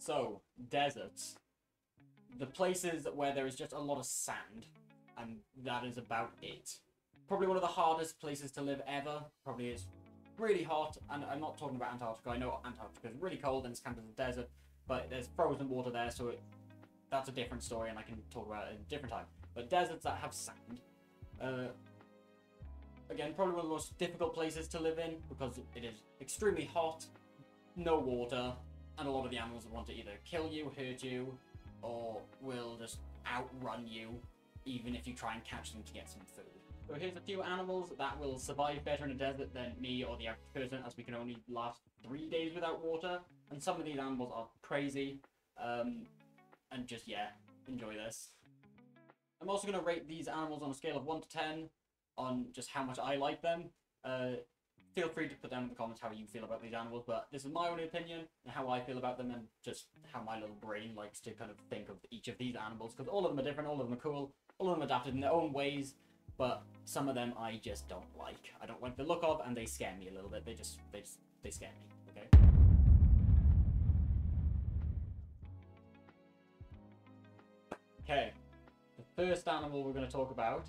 So, deserts. The places where there is just a lot of sand, and that is about it. Probably one of the hardest places to live ever. Probably is really hot, and I'm not talking about Antarctica. I know Antarctica is really cold and it's kind of a desert, but there's frozen water there, so that's a different story, and I can talk about it at a different time. But deserts that have sand, again, probably one of the most difficult places to live in because it is extremely hot, no water, and a lot of the animals want to either kill you, hurt you, or will just outrun you, even if you try and catch them to get some food. So here's a few animals that will survive better in a desert than me or the average person, as we can only last 3 days without water, and some of these animals are crazy, and just, yeah, enjoy this. I'm also going to rate these animals on a scale of 1 to 10 on just how much I like them. Feel free to put down in the comments how you feel about these animals, but this is my own opinion and how I feel about them, and just how my little brain likes to kind of think of each of these animals, because all of them are different, all of them are cool, all of them are adapted in their own ways, but some of them I just don't like. I don't like the look of, and they scare me a little bit. They scare me, okay? Okay, the first animal we're going to talk about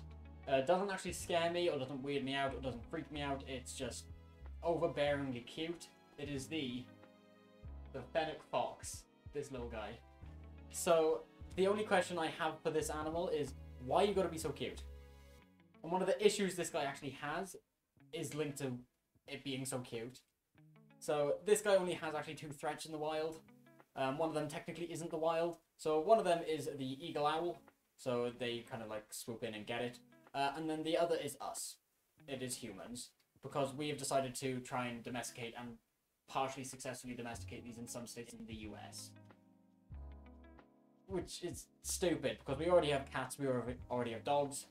doesn't actually scare me, or doesn't weird me out, or doesn't freak me out. It's just overbearingly cute. It is the Ficus Fox, this little guy. So the only question I have for this animal is, why you gotta be so cute? And one of the issues this guy actually has is linked to it being so cute. So this guy only has actually 2 threats in the wild. One of them technically isn't the wild. So one of them is the eagle owl. So they kind of like swoop in and get it. And then the other is us. It is humans. Because we have decided to try and domesticate and partially successfully domesticate these in some states in the US. Which is stupid, because we already have cats, we already have dogs.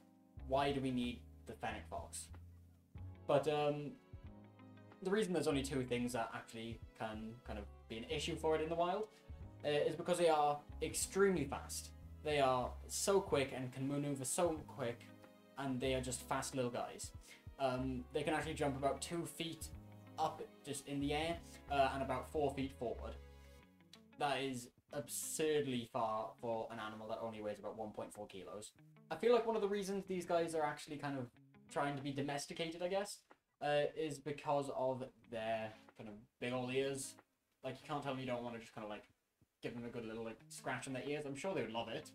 Why do we need the Ficus Fox? But the reason there's only 2 things that actually can kind of be an issue for it in the wild is because they are extremely fast. They are so quick and can maneuver so quick, and they are just fast little guys. They can actually jump about 2 feet up just in the air and about 4 feet forward. That is absurdly far for an animal that only weighs about 1.4 kilos. I feel like one of the reasons these guys are actually kind of trying to be domesticated, I guess, is because of their kind of big old ears. Like, you can't tell me you don't want to just kind of like give them a good little like scratch on their ears. I'm sure they would love it.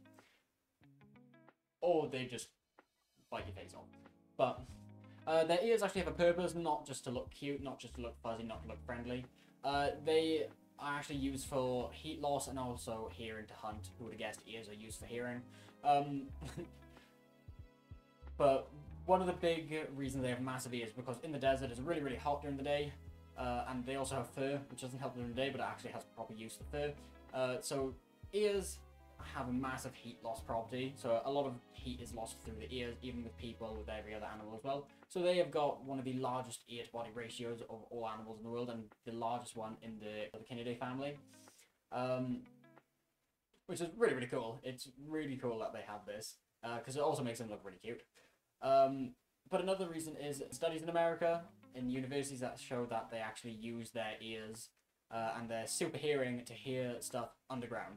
Or they just bite your face off. But their ears actually have a purpose, not just to look cute, not just to look fuzzy, not to look friendly. They are actually used for heat loss and also hearing to hunt. Who would have guessed ears are used for hearing? But one of the big reasons they have massive ears is because in the desert it's really, really hot during the day. And they also have fur, which doesn't help during the day, but it actually has proper use for fur. So ears have a massive heat loss property, so a lot of heat is lost through the ears, even with people, with every other animal as well. So they have got one of the largest ear to body ratios of all animals in the world, and the largest one in the Canidae family, which is really, really cool. It's really cool that they have this, because it also makes them look really cute. But another reason is studies in America, in universities, that show that they actually use their ears and their super hearing to hear stuff underground.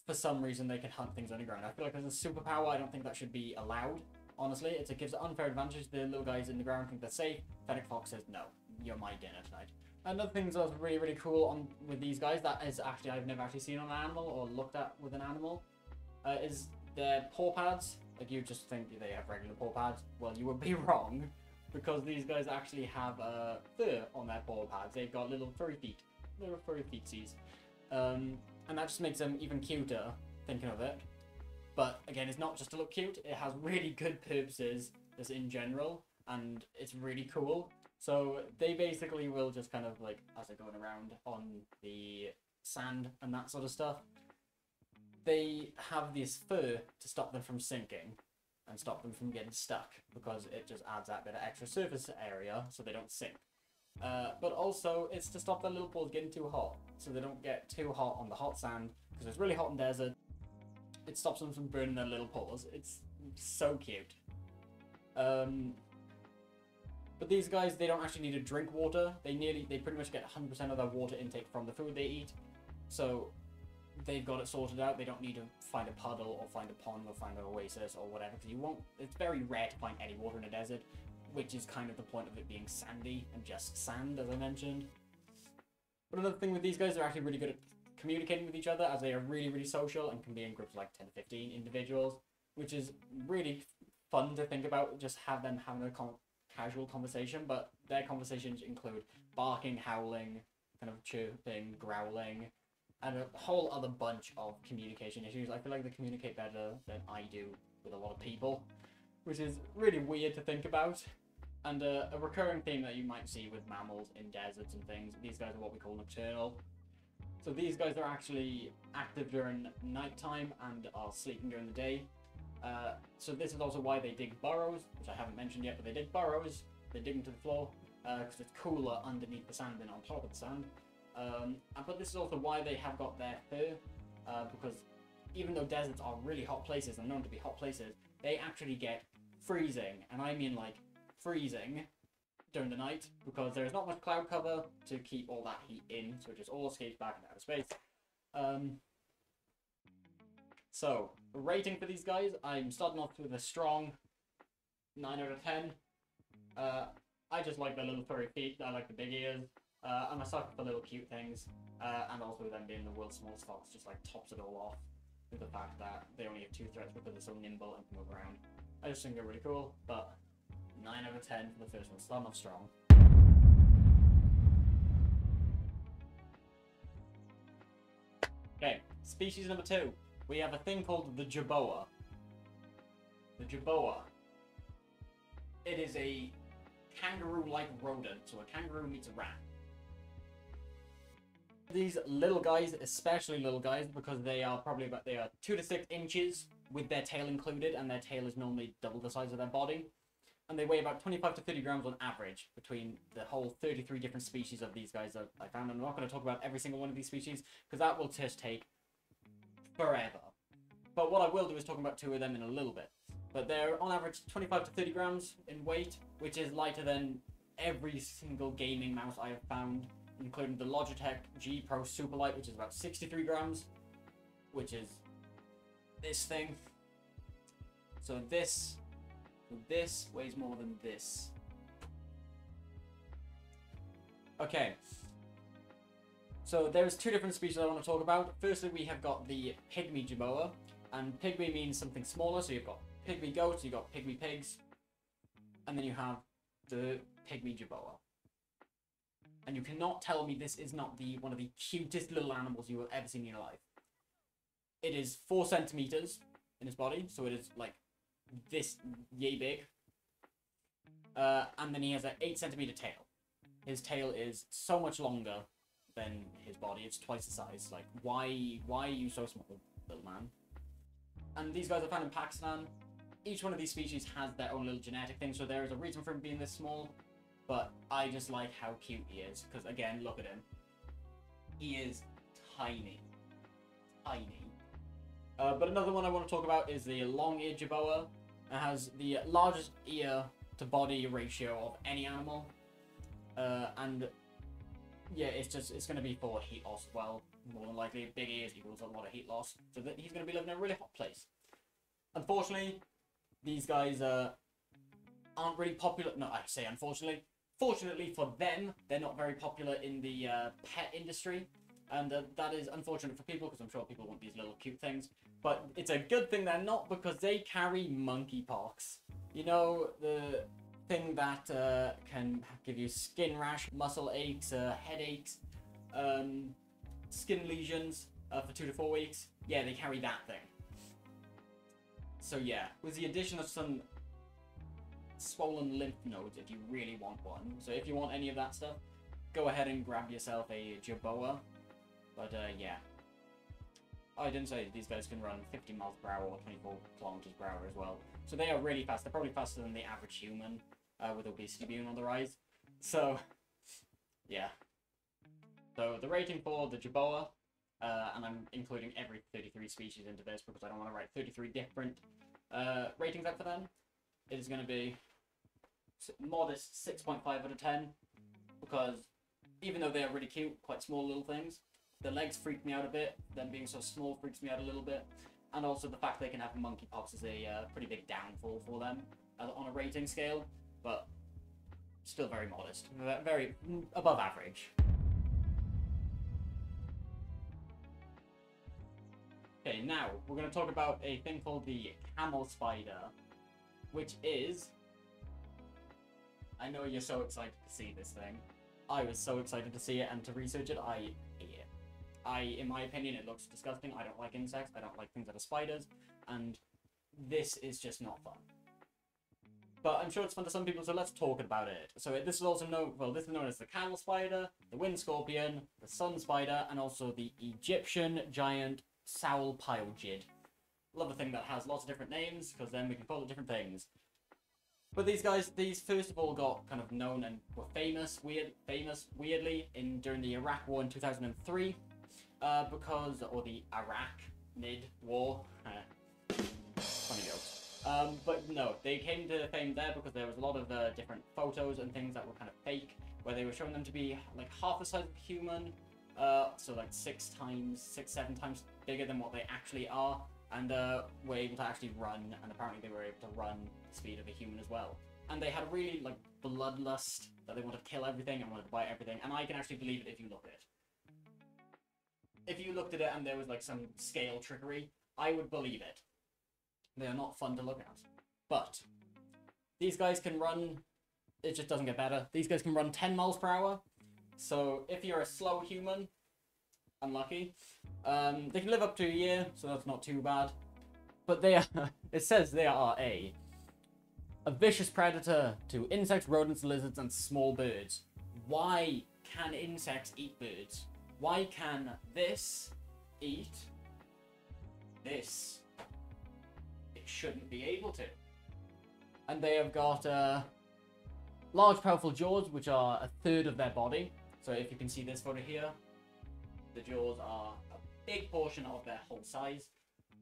For some reason, they can hunt things underground. I feel like as a superpower, I don't think that should be allowed. Honestly, it gives an unfair advantage. The little guys in the ground think they're safe. Ficus Fox says, no, you're my dinner tonight. Another thing that's really, really cool with these guys that is actually I've never actually seen on an animal or looked at with an animal is their paw pads. Like, you just think they have regular paw pads. Well, you would be wrong, because these guys actually have fur on their paw pads. They've got little furry feet. Little furry feetsies. And that just makes them even cuter, thinking of it. But again, it's not just to look cute, it has really good purposes just in general, and it's really cool. So they basically will just kind of like, as they're going around on the sand and that sort of stuff, they have this fur to stop them from sinking and stop them from getting stuck, because it just adds that bit of extra surface area so they don't sink. But also, it's to stop their little paws getting too hot, so they don't get too hot on the hot sand, because it's really hot in desert. It stops them from burning their little paws. It's so cute. But these guys, they don't actually need to drink water. They pretty much get 100% of their water intake from the food they eat. So they've got it sorted out. They don't need to find a puddle or find a pond or find an oasis or whatever, because you won't. It's very rare to find any water in a desert, which is kind of the point of it being sandy and just sand, as I mentioned. But another thing with these guys, they're actually really good at communicating with each other, as they are really, really social and can be in groups of like 10 to 15 individuals, which is really fun to think about. Just have them having a casual conversation, but their conversations include barking, howling, kind of chirping, growling, and a whole other bunch of communication issues. I feel like they communicate better than I do with a lot of people, which is really weird to think about. And a recurring theme that you might see with mammals in deserts and things, these guys are what we call nocturnal. So these guys are actually active during nighttime and are sleeping during the day. So this is also why they dig burrows, which I haven't mentioned yet, but they dig burrows, they dig into the floor, because it's cooler underneath the sand than on top of the sand. But this is also why they have got their fur, because even though deserts are really hot places and known to be hot places, they actually get freezing, and I mean like freezing, during the night, because there's not much cloud cover to keep all that heat in, so it just all escapes back into outer space. So, rating for these guys, I'm starting off with a strong 9 out of 10. I just like their little furry feet, I like the big ears. I'm a sucker for little cute things, and also them being the world's smallest fox just like tops it all off with the fact that they only have 2 threats because they're so nimble and can move around. I just think they're really cool, but 9 out of 10 for the first one, starting off strong. Okay, species number 2. We have a thing called the Jabo. The Jabo. It is a kangaroo-like rodent, so a kangaroo meets a rat. These little guys, especially little guys, because they are 2 to 6 inches with their tail included, and their tail is normally double the size of their body. And they weigh about 25 to 30 grams on average between the whole 33 different species of these guys that I found. I'm not going to talk about every single one of these species, because that will just take forever. But what I will do is talk about 2 of them in a little bit. But they're on average 25 to 30 grams in weight, which is lighter than every single gaming mouse I have found, including the Logitech G Pro Superlight, which is about 63 grams, which is this thing. So this weighs more than this. Okay. So there's 2 different species I want to talk about. Firstly, we have got the pygmy Jabo, and pygmy means something smaller. So you've got pygmy goats, you've got pygmy pigs, and then you have the pygmy Jabo. And you cannot tell me this is not one of the cutest little animals you have ever seen in your life. It is 4 centimeters in its body, so it is like this yay big. And then he has an 8 centimeter tail. His tail is so much longer than his body. It's twice the size. Like, why are you so small, little man? And these guys are found in Pakistan. Each one of these species has their own little genetic thing, so there is a reason for him being this small. But I just like how cute he is, because again, look at him. He is tiny. Tiny. But another one I want to talk about is the long-eared Jabo. It has the largest ear-to-body ratio of any animal. And yeah, it's going to be for heat loss as well. More than likely, big ears equals a lot of heat loss. So that he's going to be living in a really hot place. Unfortunately, these guys aren't really popular. No, I say unfortunately. Fortunately for them, they're not very popular in the pet industry. And that is unfortunate for people, because I'm sure people want these little cute things. But it's a good thing they're not, because they carry monkeypox. You know, the thing that can give you skin rash, muscle aches, headaches, skin lesions for 2 to 4 weeks. Yeah, they carry that thing. So yeah, with the addition of some swollen lymph nodes, if you really want one. So if you want any of that stuff, go ahead and grab yourself a Jabo. But yeah. Oh, I didn't say these guys can run 50 miles per hour or 24 kilometers per hour as well. So they are really fast. They're probably faster than the average human, with obesity being on the rise. So, yeah. So the rating for the Jabo, and I'm including every 33 species into this because I don't want to write 33 different ratings out for them, is going to be modest 6.5 out of 10, because even though they are really cute, quite small little things, The legs freak me out a bit. Them being so small freaks me out a little bit. And also the fact they can have monkeypox is a pretty big downfall for them on a rating scale. But still very modest. Very above average. Okay, now we're going to talk about a thing called the Camel Spider, which is... I know you're so excited to see this thing. I was so excited to see it and to research it. I hate it. In my opinion, it looks disgusting. I don't like insects. I don't like things that are spiders. And this is just not fun. But I'm sure it's fun to some people, so let's talk about it. So this is also known, well, this is known as the Camel Spider, the Wind Scorpion, the Sun Spider, and also the Egyptian Giant Sowl Pyljid. Love a thing that has lots of different names, because then we can call it different things. But these guys, first of all got kind of known and were famous weirdly during the Iraq War in 2003, or the Iraq-Nid War. Funny jokes. But no, they came to fame there because there was a lot of different photos and things that were kind of fake, where they were showing them to be like half the size of a human, so like 7 times bigger than what they actually are. And were able to actually run, and apparently they were able to run the speed of a human as well. And they had really, like, bloodlust, that they wanted to kill everything and wanted to bite everything, and I can actually believe it if you look at it. If you looked at it and there was, like, some scale trickery, I would believe it. They are not fun to look at. But, these guys can run, it just doesn't get better, these guys can run 10 miles per hour, so if you're a slow human, unlucky. They can live up to a year, so that's not too bad. But they are, it says they are a vicious predator to insects, rodents, lizards, and small birds. Why can insects eat birds? Why can this eat this? It shouldn't be able to. And they have got large, powerful jaws, which are a third of their body. So if you can see this photo here, the jaws are a big portion of their whole size.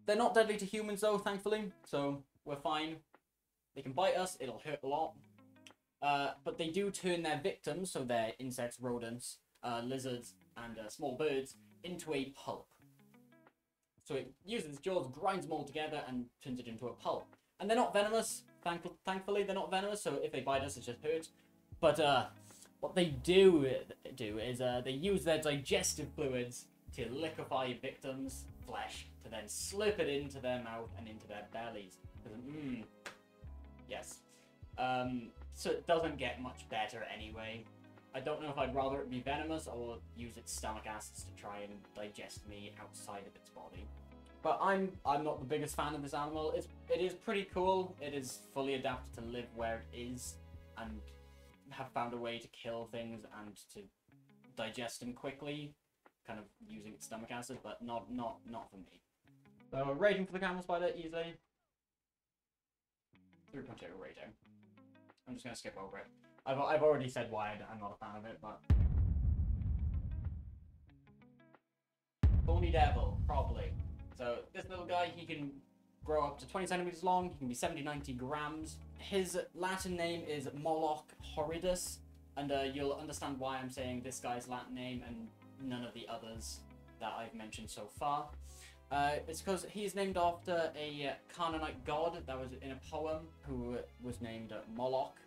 They're not deadly to humans though, thankfully, so we're fine. They can bite us, it'll hurt a lot. But they do turn their victims, so their insects, rodents, lizards, and small birds, into a pulp. So it uses its jaws, grinds them all together, and turns it into a pulp. And they're not venomous, thankfully they're not venomous, so if they bite us, it just hurts. But what they do is they use their digestive fluids to liquefy victims' flesh, to then slip it into their mouth and into their bellies. Yes. So it doesn't get much better anyway. I don't know if I'd rather it be venomous or use its stomach acids to try and digest me outside of its body. But I'm not the biggest fan of this animal. It is pretty cool. It is fully adapted to live where it is and have found a way to kill things and to digest them quickly, kind of using its stomach acid, but not for me. So rating for the Camel Spider, easily 3.2 rating. I'm just gonna skip over it. I've already said why I'm not a fan of it, but Thorny Devil, probably. So this little guy, he can grow up to 20 centimeters long, he can be 70-90 grams. His Latin name is Moloch horridus, and you'll understand why I'm saying this guy's Latin name and none of the others that I've mentioned so far. It's because he's named after a Canaanite god that was in a poem who was named Moloch,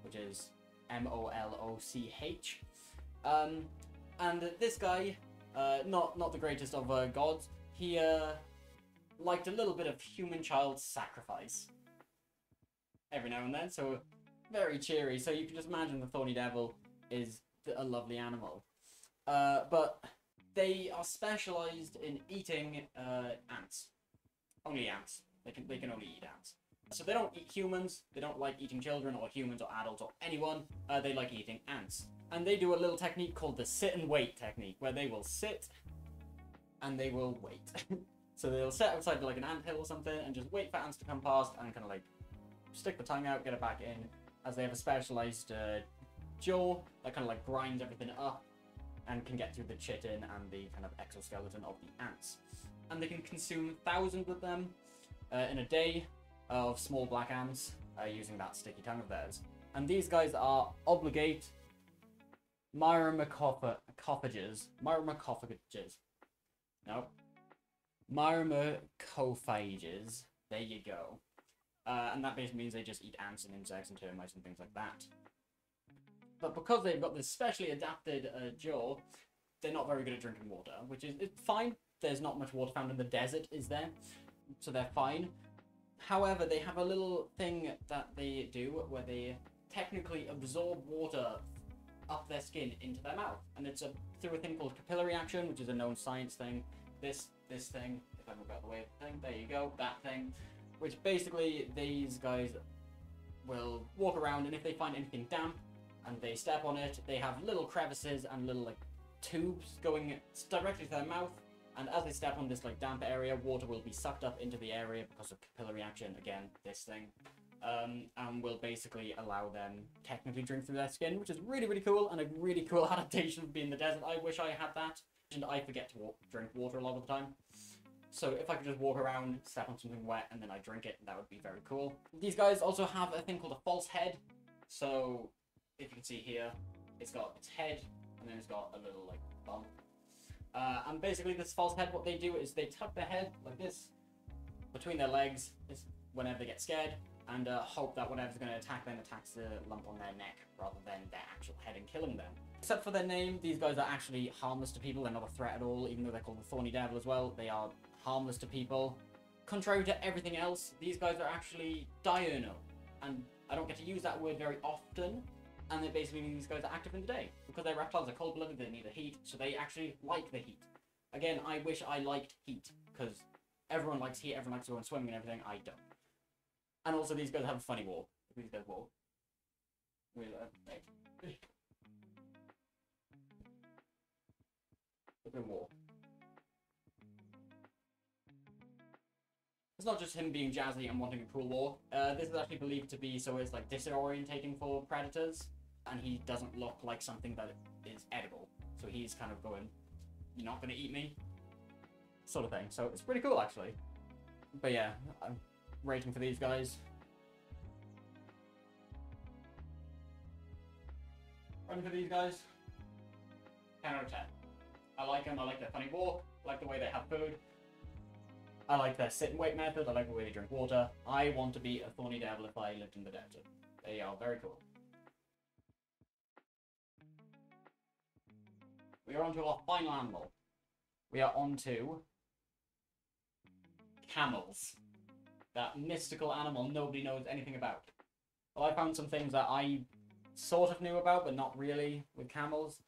which is M-O-L-O-C-H. And this guy, not the greatest of gods, he liked a little bit of human child sacrifice every now and then, so very cheery. So you can just imagine the Thorny Devil is a lovely animal. But they are specialized in eating ants. Only ants. They can only eat ants. So they don't eat humans, they don't like eating children or humans or adults or anyone, they like eating ants. And they do a little technique called the sit and wait technique, where they will sit and they will wait. So they'll sit outside like an anthill or something and just wait for ants to come past and kind of like stick the tongue out, get it back in, as they have a specialized jaw that kind of like grinds everything up and can get through the chitin and the kind of exoskeleton of the ants. And they can consume thousands of them in a day of small black ants using that sticky tongue of theirs. And these guys are obligate Myrmecophages. No. Myrmecophages. There you go. And that basically means they just eat ants and insects and termites and things like that. But because they've got this specially adapted jaw, they're not very good at drinking water, which is it's fine. There's not much water found in the desert, is there? So they're fine. However, they have a little thing that they do where they technically absorb water up their skin into their mouth. And it's through a thing called capillary action, which is a known science thing. This thing, if I move out of the way of the thing, there you go, that thing. Which basically, these guys will walk around, and if they find anything damp, and they step on it, they have little crevices and little, like, tubes going directly to their mouth. And as they step on this, like, damp area, water will be sucked up into the area because of capillary action, again, this thing. And will basically allow them technically drink through their skin, which is really, really cool, and a really cool adaptation of being in the desert. I wish I had that. And I forget to drink water a lot of the time. So if I could just walk around, step on something wet, and then I drink it, that would be very cool. These guys also have a thing called a false head. So if you can see here, it's got its head, and then it's got a little, like, bump. And basically this false head, what they do is they tuck their head like this between their legs whenever they get scared, and hope that whatever's going to attack them attacks the lump on their neck rather than their actual head and killing them. Except for their name, these guys are actually harmless to people. They're not a threat at all, even though they're called the Thorny Devil as well. They are harmless to people. Contrary to everything else, these guys are actually diurnal, and I don't get to use that word very often. And it basically means these guys are active in the day. Because they're reptiles, they're cold-blooded, they need the heat, so they actually like the heat. Again, I wish I liked heat, because everyone likes heat, everyone likes to go and swimming and everything, I don't. And also, these guys have a funny walk. These guys walk. Look at him walk. It's not just him being jazzy and wanting a cool walk. This is actually believed to be so it's like disorientating for predators, and he doesn't look like something that is edible. So he's kind of going, "You're not gonna eat me," sort of thing. So it's pretty cool actually. But yeah, I'm rating for these guys. Rating for these guys, 10 out of 10. I like them. I like their funny walk. I like the way they have food. I like their sit and wait method. I like the way they drink water. I want to be a Thorny Devil if I lived in the desert. They are very cool. We are on to our final animal. We are on to camels. That mystical animal nobody knows anything about. Well, I found some things that I sort of knew about, but not really with camels.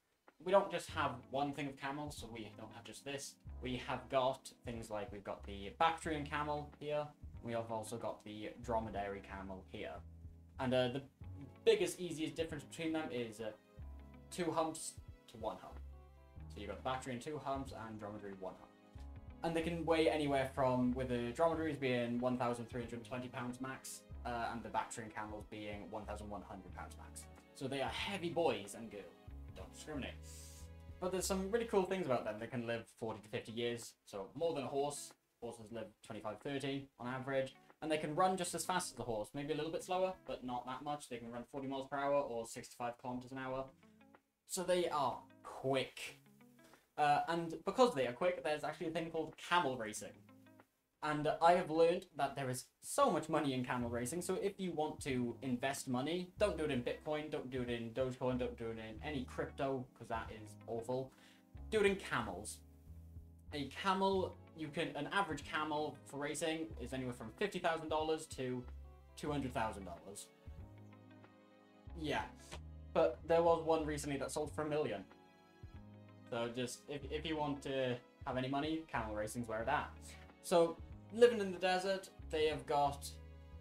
We don't just have one thing of camels, so we don't have just this. We have got things like, we've got the Bactrian camel here. We have also got the dromedary camel here. And the biggest, easiest difference between them is 2 humps to 1 hump. So you've got the Bactrian 2 humps and dromedary 1 hump. And they can weigh anywhere from, with the dromedaries being 1,320 pounds max, and the Bactrian camels being 1,100 pounds max. So they are heavy boys and girls. Don't discriminate. But there's some really cool things about them. They can live 40 to 50 years, so more than a horse. Horses live 25, 30 on average. And they can run just as fast as the horse, maybe a little bit slower, but not that much. They can run 40 miles per hour or 65 kilometers an hour. So they are quick. And because they are quick, there's actually a thing called camel racing. And I have learned that there is so much money in camel racing, so if you want to invest money, don't do it in Bitcoin, don't do it in Dogecoin, don't do it in any crypto, because that is awful. Do it in camels. A camel, an average camel for racing is anywhere from $50,000 to $200,000. Yeah, but there was one recently that sold for $1 million. So just, if you want to have any money, camel racing's where it's at. So, living in the desert, they have got,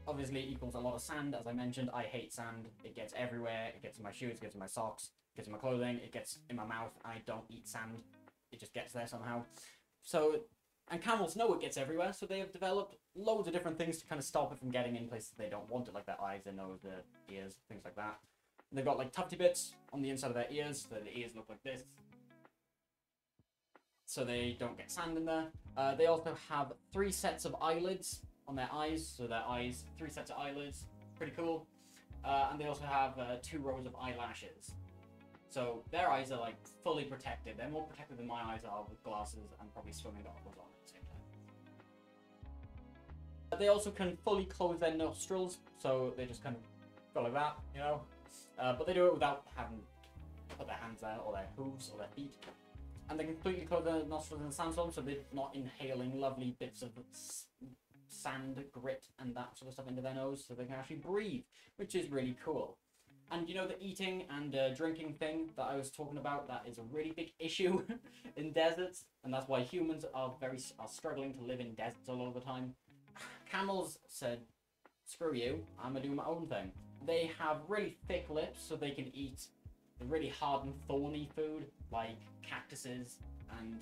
obviously it equals a lot of sand, as I mentioned. I hate sand. It gets everywhere. It gets in my shoes, it gets in my socks, it gets in my clothing, it gets in my mouth. I don't eat sand. It just gets there somehow. So, and camels know it gets everywhere, so they have developed loads of different things to kind of stop it from getting in places they don't want it, like their eyes, their nose, their ears, things like that. And they've got like tufty bits on the inside of their ears, so the ears look like this, so they don't get sand in there. They also have 3 sets of eyelids on their eyes, so their eyes, 3 sets of eyelids, pretty cool. And they also have 2 rows of eyelashes. So their eyes are like fully protected. They're more protected than my eyes are with glasses and probably swimming goggles on at the same time. They also can fully close their nostrils, so they just kind of go like that, you know. But they do it without having to put their hands there, or their hooves, or their feet. And they can completely close their nostrils in the sandstorm, so they're not inhaling lovely bits of sand, grit, and that sort of stuff into their nose, so they can actually breathe, which is really cool. And you know, the eating and drinking thing that I was talking about, that is a really big issue in deserts, and that's why humans are struggling to live in deserts all of the time. Camels said, screw you, I'm gonna do my own thing. They have really thick lips, so they can eat the really hard and thorny food, like cactuses and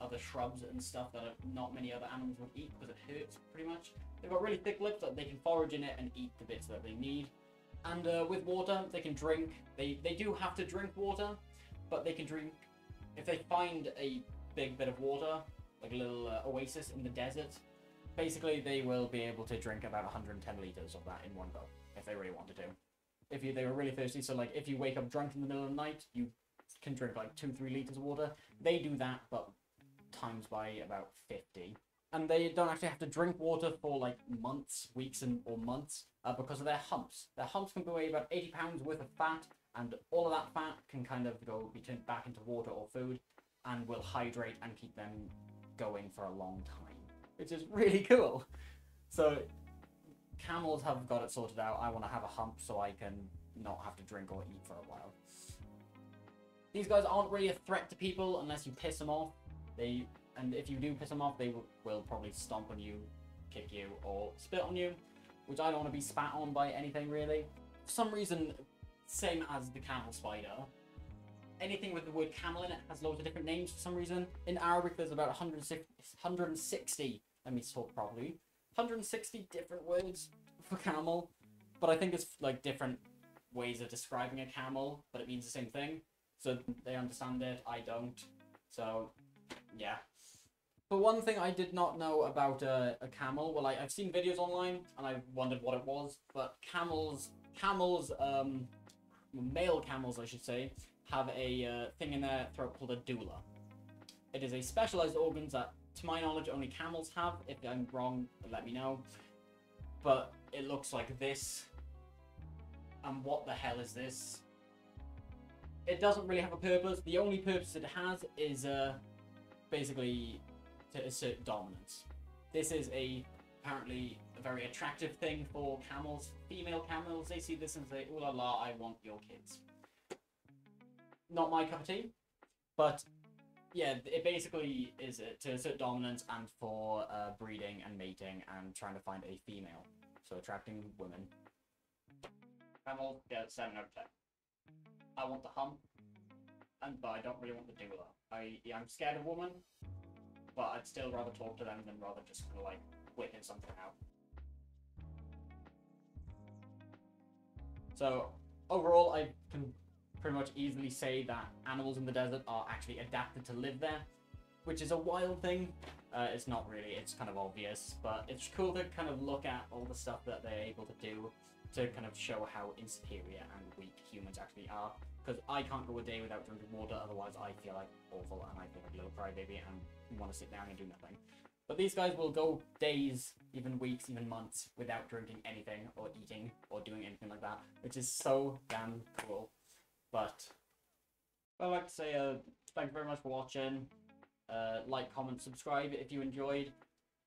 other shrubs and stuff that not many other animals would eat because it hurts pretty much. They've got really thick lips that they can forage in it and eat the bits that they need. And with water, they can drink. They do have to drink water, but they can drink if they find a big bit of water, like a little oasis in the desert. Basically, they will be able to drink about 110 liters of that in one go if they really wanted to. If they were really thirsty, so like if you wake up drunk in the middle of the night, you can drink like 2-3 liters of water. They do that, but times by about 50. And they don't actually have to drink water for like months, weeks, or months because of their humps. Their humps can weigh about 80 pounds worth of fat, and all of that fat can kind of be turned back into water or food, and will hydrate and keep them going for a long time, which is really cool. So camels have got it sorted out. I want to have a hump so I can not have to drink or eat for a while. These guys aren't really a threat to people unless you piss them off. And if you do piss them off, they will probably stomp on you, kick you, or spit on you, which I don't want to be spat on by anything, really. For some reason, same as the camel spider, anything with the word camel in it has loads of different names for some reason. In Arabic, there's about 160, let me talk properly, 160 different words for camel, but I think it's like different ways of describing a camel, but it means the same thing. So they understand it, I don't. So, yeah. But one thing I did not know about a camel, well, I've seen videos online, and I wondered what it was, but male camels, I should say, have a thing in their throat called a doula. It is a specialized organ that, to my knowledge, only camels have. If I'm wrong, let me know. But it looks like this. And what the hell is this? It doesn't really have a purpose. The only purpose it has is basically to assert dominance. This is apparently a very attractive thing for camels. Female camels, they see this and say, ooh la la, I want your kids. Not my cup of tea, but yeah, it basically is to assert dominance and for breeding and mating and trying to find a female. So attracting women. Camel, yeah, 7 out of 10. I want the hump, but I don't really want the doula. I'm scared of women, but I'd still rather talk to them than rather just kind of like whipping something out. So overall, I can pretty much easily say that animals in the desert are actually adapted to live there, which is a wild thing. It's not really, it's kind of obvious, but it's cool to kind of look at all the stuff that they're able to do to kind of show how insuperior and weak humans actually are. Because I can't go a day without drinking water, otherwise I feel like awful and I feel like a little crybaby and want to sit down and do nothing. But these guys will go days, even weeks, even months without drinking anything or eating or doing anything like that, which is so damn cool. But I'd like to say thank you very much for watching. Like, comment, subscribe if you enjoyed.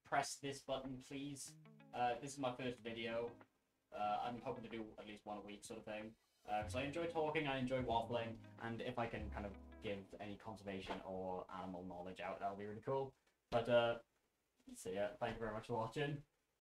Press this button, please. This is my first video. I'm hoping to do at least one a week sort of thing. Because I enjoy talking, I enjoy waffling, and if I can kind of give any conservation or animal knowledge out, that'll be really cool. But, so yeah, thank you very much for watching.